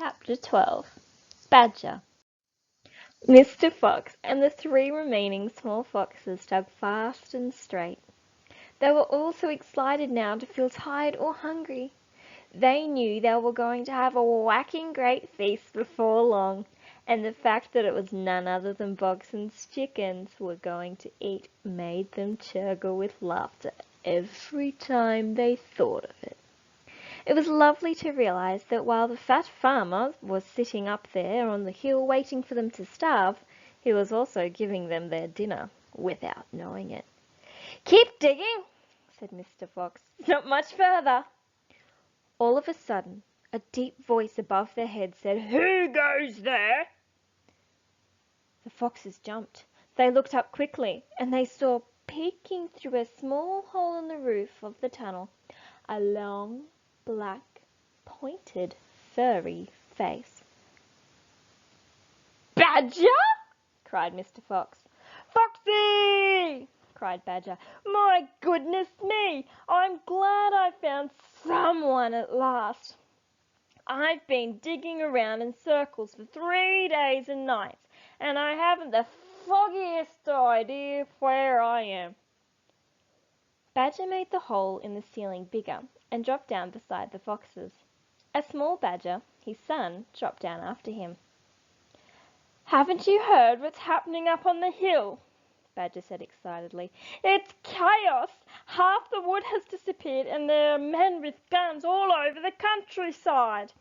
Chapter 12. Badger. Mr. Fox and the 3 remaining small foxes dug fast and straight. They were all so excited now to feel tired or hungry. They knew they were going to have a whacking great feast before long, and the fact that it was none other than Bogson's chickens were going to eat made them chuggle with laughter every time they thought of it. It was lovely to realize that while the fat farmer was sitting up there on the hill waiting for them to starve, he was also giving them their dinner without knowing it. "Keep digging," said Mr. Fox. "It's not much further." All of a sudden, a deep voice above their heads said, "Who goes there?" The foxes jumped. They looked up quickly, and they saw, peeking through a small hole in the roof of the tunnel, a long, black, pointed, furry face. "Badger!" cried Mr. Fox. "Foxy!" cried Badger. "My goodness me! I'm glad I found someone at last. I've been digging around in circles for 3 days and nights, and I haven't the foggiest idea where I am." Badger made the hole in the ceiling bigger and dropped down beside the foxes. A small badger, his son, dropped down after him. "Haven't you heard what's happening up on the hill?" Badger said excitedly. "It's chaos! Half the wood has disappeared, and there are men with guns all over the countryside.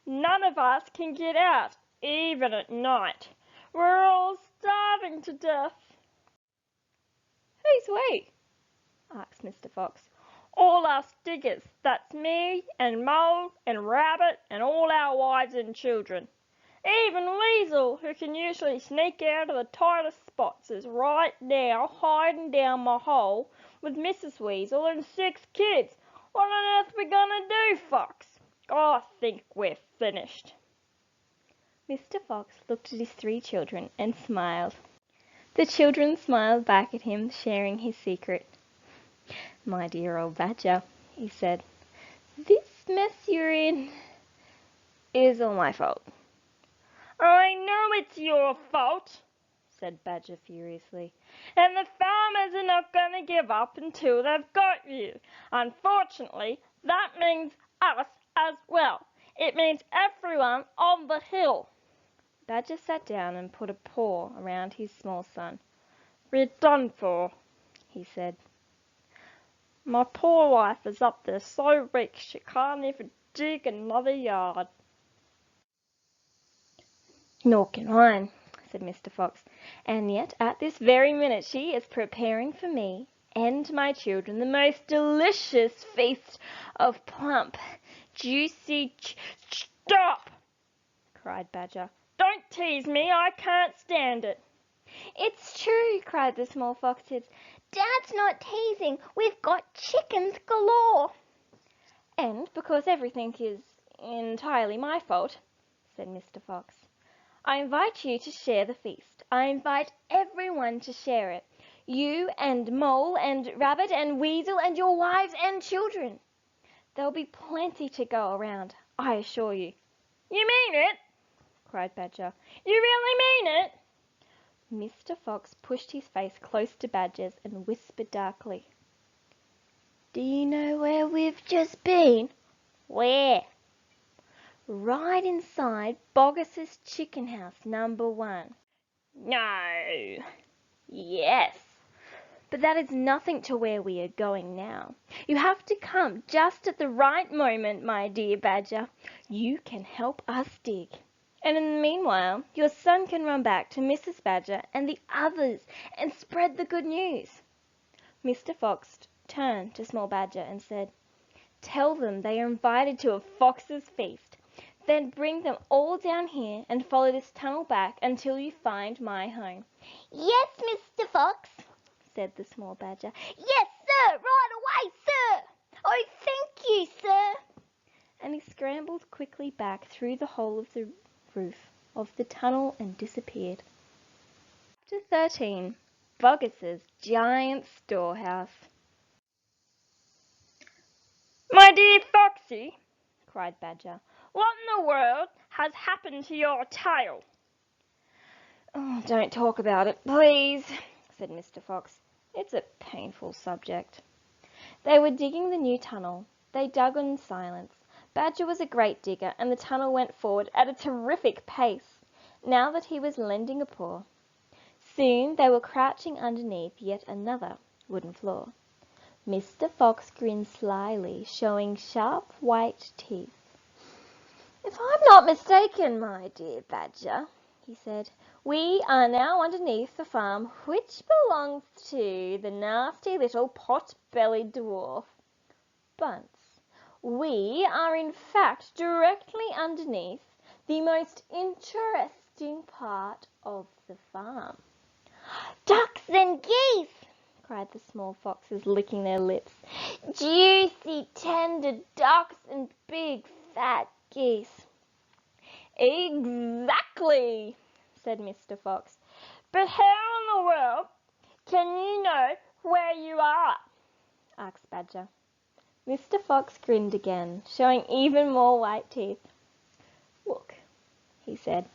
None of us can get out, even at night. We're all starving to death." "Who's we?" asked Mr. Fox. "All us diggers. That's me and Mole and Rabbit and all our wives and children. Even Weasel, who can usually sneak out of the tightest spots, is right now hiding down my hole with Mrs. Weasel and 6 kids. What on earth are we going to do, Fox? I think we're finished." Mr. Fox looked at his 3 children and smiled. The children smiled back at him, sharing his secret. "My dear old Badger," he said, "this mess you're in is all my fault." "I know it's your fault," said Badger furiously, "and the farmers are not going to give up until they've got you. Unfortunately, that means us as well. It means everyone on the hill." Badger sat down and put a paw around his small son. "We're done for," he said. "My poor wife is up there so weak she can't even dig another yard." "Nor can I," said Mr. Fox, "and yet at this very minute she is preparing for me and my children the most delicious feast of plump, juicy "Stop!" cried Badger. "Don't tease me, I can't stand it." "It's true," cried the small foxes. "Dad's not teasing. We've got chickens galore." "And because everything is entirely my fault," said Mr. Fox, "I invite you to share the feast. I invite everyone to share it. You and Mole and Rabbit and Weasel and your wives and children. There'll be plenty to go around, I assure you." "You mean it?" cried Badger. "You really mean it?" Mr. Fox pushed his face close to Badger's and whispered darkly, "Do you know where we've just been?" "Where?" "Right inside Boggis's chicken house, number 1. "No." "Yes. But that is nothing to where we are going now. You have to come just at the right moment, my dear Badger. You can help us dig. And in the meanwhile, your son can run back to Mrs. Badger and the others and spread the good news." Mr. Fox turned to Small Badger and said, "Tell them they are invited to a fox's feast. Then bring them all down here and follow this tunnel back until you find my home." "Yes, Mr. Fox," said the small badger. "Yes, sir, right away, sir. Oh, thank you, sir." And he scrambled quickly back through the hole of the roof of the tunnel and disappeared. Chapter 13. Boggis's Giant Storehouse. "My dear Foxy," cried Badger, What in the world has happened to your tail? Oh, don't talk about it, please, said Mr. Fox. It's a painful subject. They were digging the new tunnel. They dug in silence. Badger was a great digger, and the tunnel went forward at a terrific pace, now that he was lending a paw. Soon they were crouching underneath yet another wooden floor. Mr. Fox grinned slyly, showing sharp white teeth. "If I'm not mistaken, my dear Badger," he said, "we are now underneath the farm which belongs to the nasty little pot-bellied dwarf, Bunce. We are in fact directly underneath the most interesting part of the farm." "Ducks and geese!" cried the small foxes, licking their lips. "Juicy, tender ducks and big, fat geese." "Exactly," said Mr. Fox. "But how in the world can you know where you are?" asked Badger. Mr. Fox grinned again, showing even more white teeth. "Look," he said,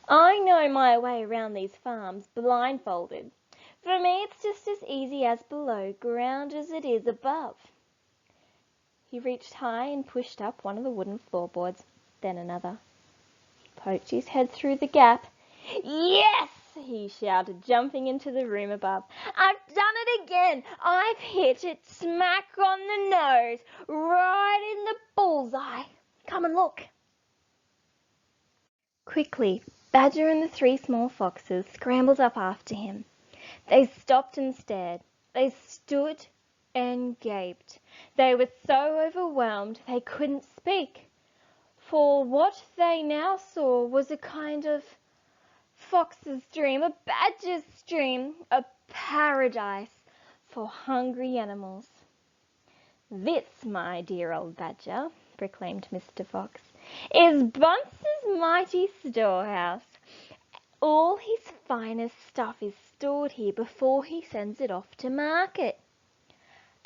"I know my way around these farms blindfolded. For me it's just as easy as below ground as it is above." He reached high and pushed up one of the wooden floorboards, then another. He poked his head through the gap. "Yes!" he shouted, jumping into the room above. "I've done it again! I've hit it smack on the nose, right in the bullseye. Come and look." Quickly, Badger and the three small foxes scrambled up after him. They stopped and stared. They stood and gaped. They were so overwhelmed they couldn't speak, for what they now saw was a kind of fox's dream, a badger's dream, a paradise for hungry animals. "This, my dear old Badger," proclaimed Mr. Fox, "is Bunce's mighty storehouse. All his finest stuff is stored here before he sends it off to market."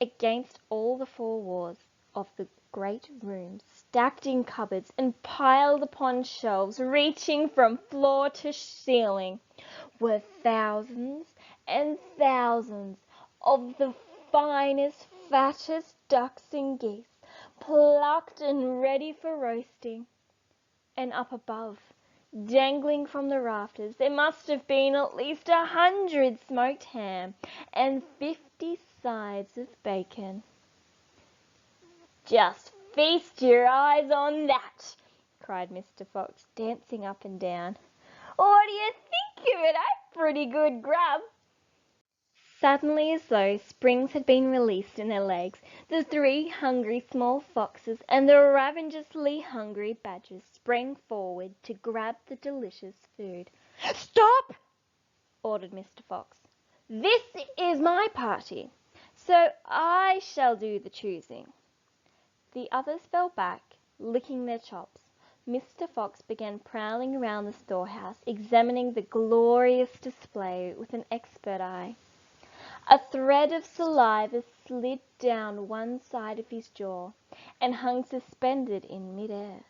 Against all the four walls of the great room, stacked in cupboards and piled upon shelves reaching from floor to ceiling, were thousands and thousands of the finest, fattest ducks and geese, plucked and ready for roasting. And up above, dangling from the rafters, there must have been at least 100 smoked ham and 50 sides of bacon. "Just feast your eyes on that!" cried Mr. Fox, dancing up and down. "What do you think of it, eh? Pretty good grub." Suddenly, as though springs had been released in their legs, the three hungry small foxes and the ravenously hungry badgers sprang forward to grab the delicious food. "Stop!" ordered Mr. Fox. "This is my party, so I shall do the choosing." The others fell back, licking their chops. Mr. Fox began prowling around the storehouse, examining the glorious display with an expert eye. A thread of saliva slid down one side of his jaw and hung suspended in mid-air,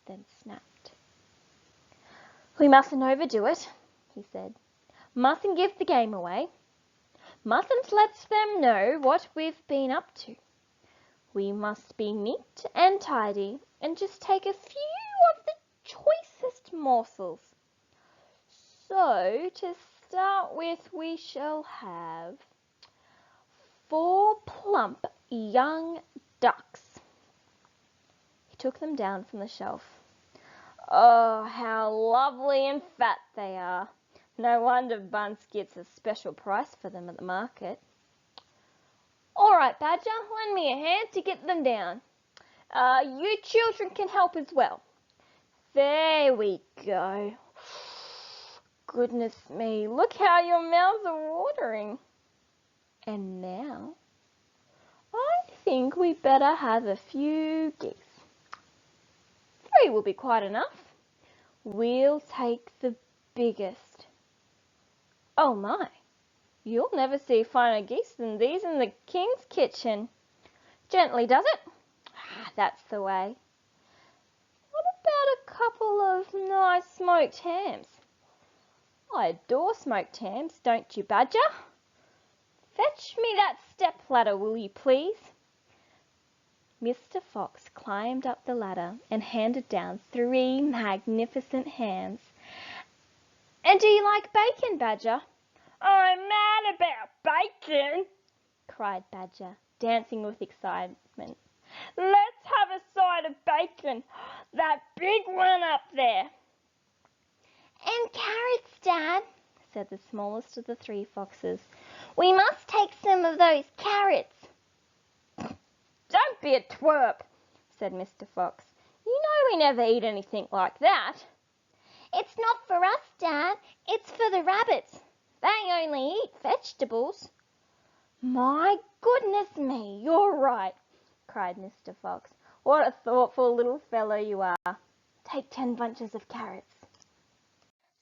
then snapped. "We mustn't overdo it," he said. "Mustn't give the game away. Mustn't let them know what we've been up to. We must be neat and tidy and just take a few of the choicest morsels. So, to start with, we shall have 4 plump young ducks." He took them down from the shelf. "Oh, how lovely and fat they are. No wonder Bunce gets a special price for them at the market." "All right, Badger, lend me a hand to get them down. You children can help as well. There we go. Goodness me, look how your mouths are watering. And now I think we better have a few geese. 3 will be quite enough. We'll take the biggest. Oh my, you'll never see finer geese than these in the king's kitchen. Gently, does it? That's the way. couple of nice smoked hams." "I adore smoked hams, don't you, Badger?" "Fetch me that step-ladder, will you please?" Mr. Fox climbed up the ladder and handed down 3 magnificent hams. "And do you like bacon, Badger?" "I'm mad about bacon," cried Badger, dancing with excitement. "Let's have a side of bacon, that big one up there." "And carrots, Dad," said the smallest of the 3 foxes. "We must take some of those carrots." "Don't be a twerp," said Mr. Fox. "You know we never eat anything like that." "It's not for us, Dad. It's for the rabbits. They only eat vegetables." "My goodness me, you're right," cried Mr. Fox. "What a thoughtful little fellow you are. Take 10 bunches of carrots."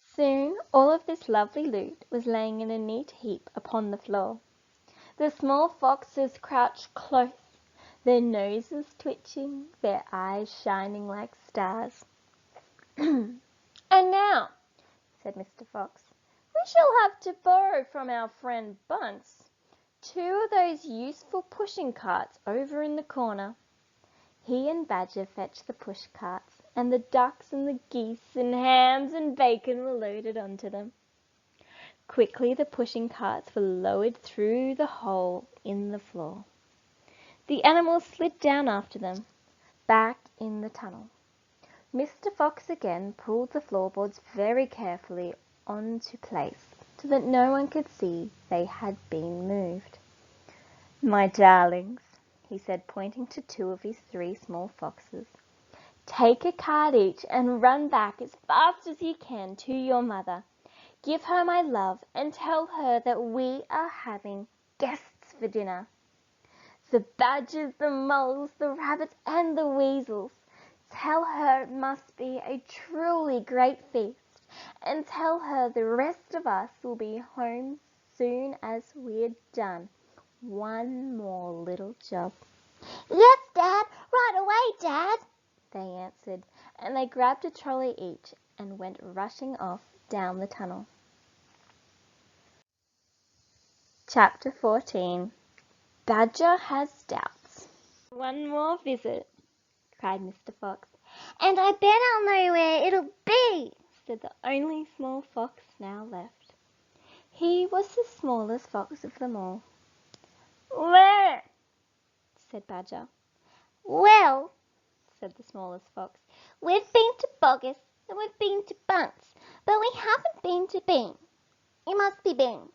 Soon all of this lovely loot was laying in a neat heap upon the floor. The small foxes crouched close, their noses twitching, their eyes shining like stars. "And now," said Mr. Fox, "we shall have to borrow from our friend Bunce 2 of those useful pushing carts over in the corner." He and Badger fetched the push carts, and the ducks and the geese and hams and bacon were loaded onto them. Quickly the pushing carts were lowered through the hole in the floor. The animals slid down after them, back in the tunnel. Mr. Fox again pulled the floorboards very carefully onto place so that no one could see they had been moved. "My darlings," he said, pointing to 2 of his 3 small foxes, "take a cart each and run back as fast as you can to your mother. Give her my love and tell her that we are having guests for dinner. The badgers, the moles, the rabbits and the weasels. Tell her it must be a truly great feast, and tell her the rest of us will be home soon as we're done. One more little job." "Yes, Dad, right away, Dad," they answered, and they grabbed a trolley each and went rushing off down the tunnel. Chapter 14. Badger Has Doubts. "One more visit," cried Mr. Fox. "And I bet I'll know where it'll be," said the only small fox now left. He was the smallest fox of them all. "Where?" said Badger. "Well," said the smallest fox, "we've been to Boggis and we've been to Bunce, but we haven't been to Bean. It must be Bean."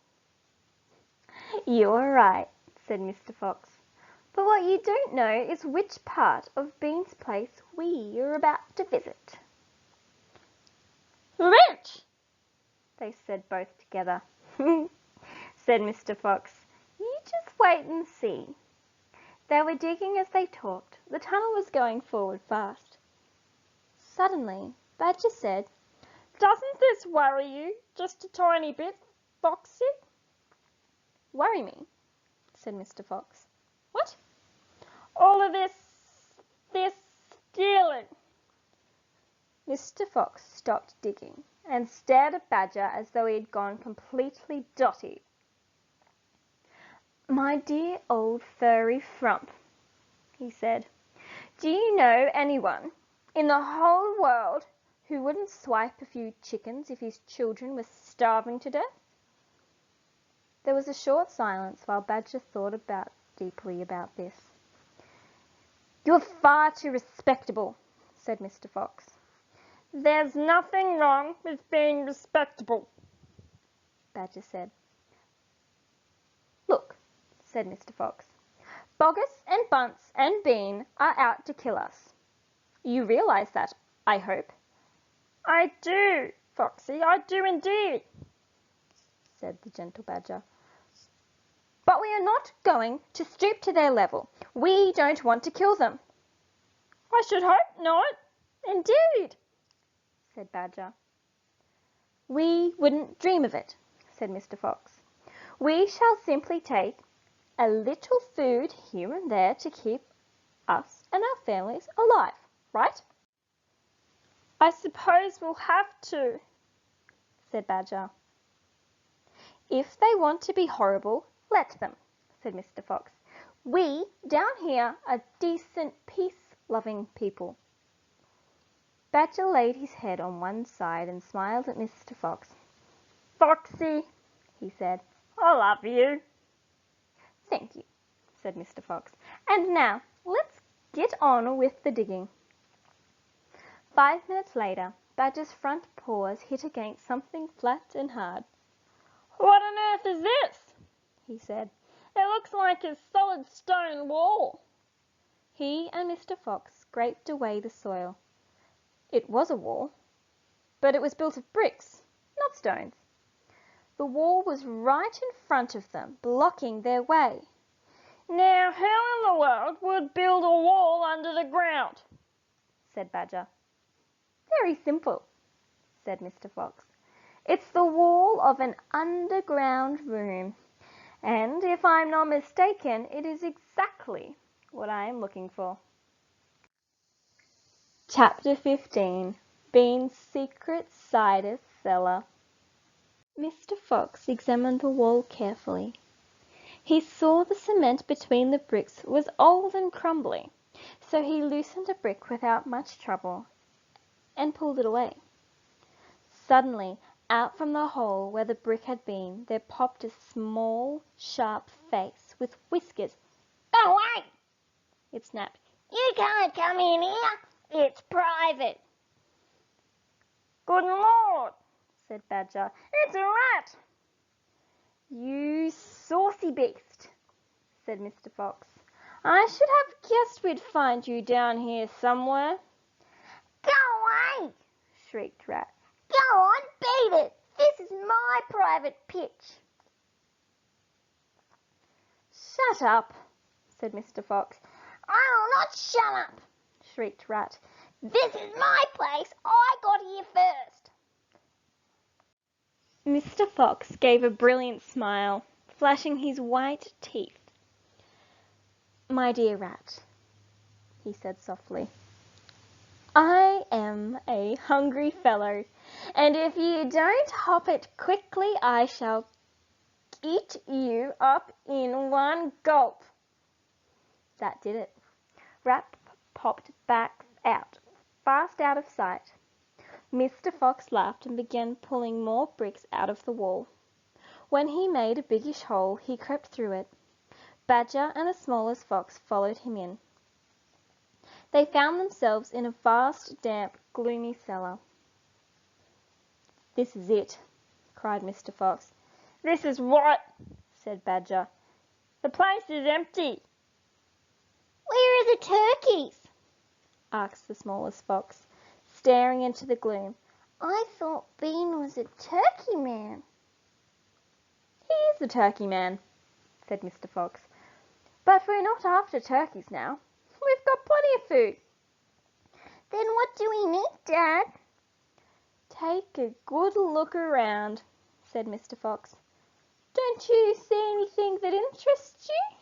"You are right," said Mr. Fox. "But what you don't know is which part of Bean's place we are about to visit." "Which?" they said both together. Said Mr. Fox. "You just wait and see." They were digging as they talked. The tunnel was going forward fast. Suddenly Badger said, "Doesn't this worry you just a tiny bit, Foxy?" "Worry me?" said Mr. Fox. "What?" "All of this stealing." Mr. Fox stopped digging and stared at Badger as though he had gone completely dotty. "My dear old furry frump," he said, "do you know anyone in the whole world who wouldn't swipe a few chickens if his children were starving to death?" There was a short silence while Badger thought deeply about this. "You're far too respectable," said Mr. Fox. "There's nothing wrong with being respectable," Badger said. "Look," said Mr. Fox, "Boggis and Bunce and Bean are out to kill us. You realise that, I hope." "I do, Foxy, I do indeed," said the gentle Badger. "But we are not going to stoop to their level. We don't want to kill them." "I should hope not, indeed," said Badger. "We wouldn't dream of it," said Mr. Fox. "We shall simply take a little food here and there to keep us and our families alive, right?" I suppose we'll have to, said Badger. If they want to be horrible, let them, said Mr. Fox. We, down here, are decent, peace-loving people. Badger laid his head on one side and smiled at Mr. Fox. Foxy, he said, I love you. Thank you, said Mr. Fox. And now, let's get on with the digging. 5 minutes later, Badger's front paws hit against something flat and hard. What on earth is this? He said. It looks like a solid stone wall. He and Mr. Fox scraped away the soil. It was a wall, but it was built of bricks, not stones. The wall was right in front of them, blocking their way. Now, who in the world would build a wall under the ground? Said Badger. Very simple, said Mr. Fox. It's the wall of an underground room, and if I'm not mistaken, it is exactly what I am looking for. Chapter 15. Bean's Secret Cider Cellar. Mr. Fox examined the wall carefully. He saw the cement between the bricks was old and crumbly, so he loosened a brick without much trouble and pulled it away. Suddenly, out from the hole where the brick had been, there popped a small, sharp face with whiskers. Go away! It snapped. You can't come in here. It's private. Good Lord, said Badger. It's a rat. You saucy beast, said Mr. Fox. I should have guessed we'd find you down here somewhere. Go away, shrieked Rat. Go on, beat it. This is my private pitch. Shut up, said Mr. Fox. I'll not shut up, shrieked Rat. This is my place. I got here first. Mr. Fox gave a brilliant smile, flashing his white teeth. My dear Rat, he said softly, I am a hungry fellow, and if you don't hop it quickly, I shall eat you up in one gulp. That did it. Rat popped back out, fast out of sight. Mr. Fox laughed and began pulling more bricks out of the wall. When he made a biggish hole, he crept through it. Badger and the smallest fox followed him in. They found themselves in a vast, damp, gloomy cellar. This is it, cried Mr. Fox. This is what? Said Badger. The place is empty. Where are the turkeys? Asked the smallest fox, staring into the gloom. I thought Bean was a turkey man. He is a turkey man, said Mr. Fox. But we're not after turkeys now. We've got plenty of food. Then what do we need, Dad? Take a good look around, said Mr. Fox. Don't you see anything that interests you?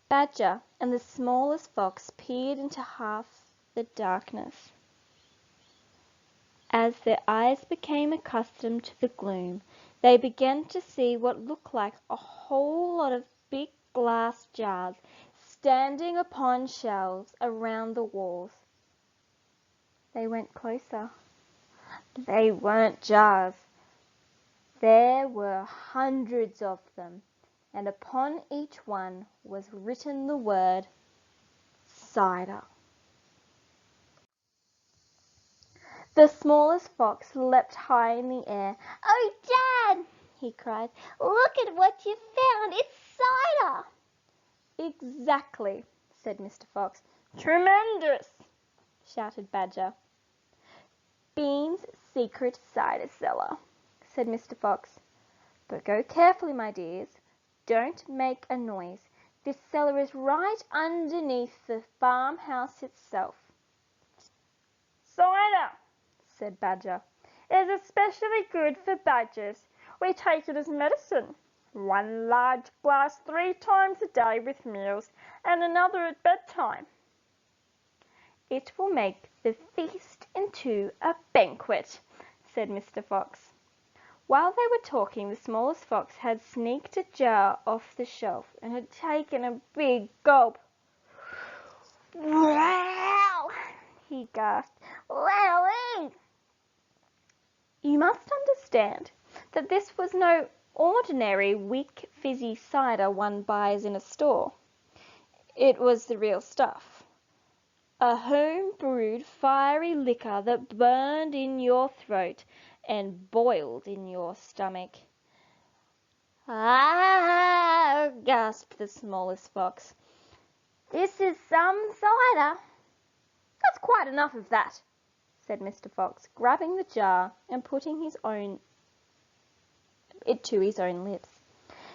Badger and the smallest fox peered into half the darkness. As their eyes became accustomed to the gloom, they began to see what looked like a whole lot of big glass jars standing upon shelves around the walls. They went closer. They weren't jars. There were hundreds of them, and upon each one was written the word cider. The smallest fox leapt high in the air. Oh, Dad, he cried, look at what you found. It's cider. Exactly, said Mr. Fox. Tremendous, shouted Badger. Bean's secret cider cellar, said Mr. Fox. But go carefully, my dears. Don't make a noise. This cellar is right underneath the farmhouse itself. Cider, said Badger, is especially good for badgers. We take it as medicine. 1 large glass 3 times a day with meals, and another at bedtime. It will make the feast into a banquet, said Mr. Fox. While they were talking, the smallest fox had sneaked a jar off the shelf and had taken a big gulp. Wow! He gasped. Wowee! You must understand that this was no ordinary weak fizzy cider one buys in a store. It was the real stuff. A home-brewed fiery liquor that burned in your throat and boiled in your stomach. Ah! Gasped the smallest fox. This is some cider. That's quite enough of that, said Mr. Fox, grabbing the jar and putting it to his own lips.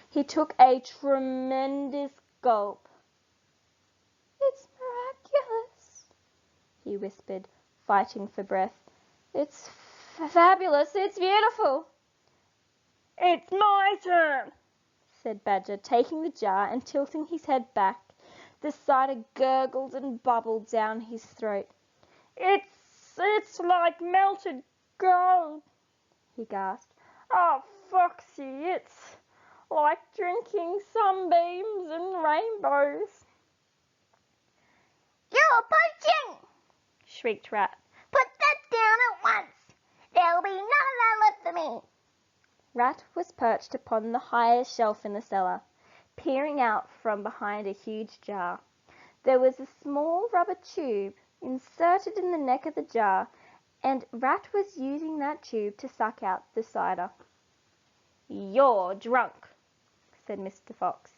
He took a tremendous gulp. It's miraculous, he whispered, fighting for breath. It's fabulous, it's beautiful. It's my turn, said Badger, taking the jar and tilting his head back. The cider gurgled and bubbled down his throat. It's like melted gold, he gasped. Oh, Foxy, it's like drinking sunbeams and rainbows. You're poaching! Shrieked Rat. Put that down at once. There'll be none of that left for me. Rat was perched upon the highest shelf in the cellar, peering out from behind a huge jar. There was a small rubber tube inserted in the neck of the jar, and Rat was using that tube to suck out the cider. You're drunk, said Mr. Fox.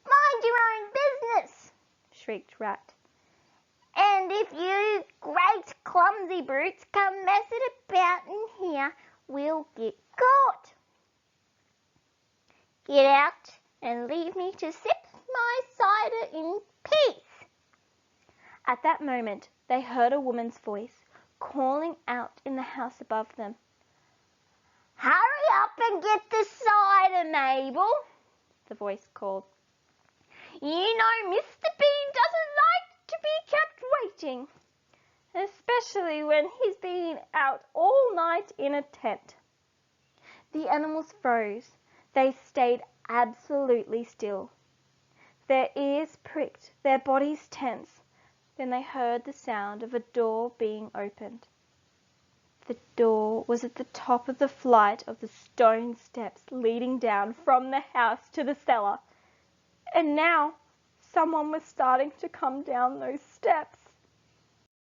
Mind your own business, Shrieked Rat. and if you great clumsy brutes come messing about in here, we'll get caught. Get out and leave me to sip my cider in peace. At that moment they heard a woman's voice calling out in the house above them. Hurry up and get the cider, Mabel, The voice called. You know Mr. Bean doesn't like to be kept Waiting, especially when he's been out all night in a tent. The animals froze. They stayed absolutely still. Their ears pricked, their bodies tense. Then they heard the sound of a door being opened. The door was at the top of the flight of the stone steps leading down from the house to the cellar. And now someone was starting to come down those steps.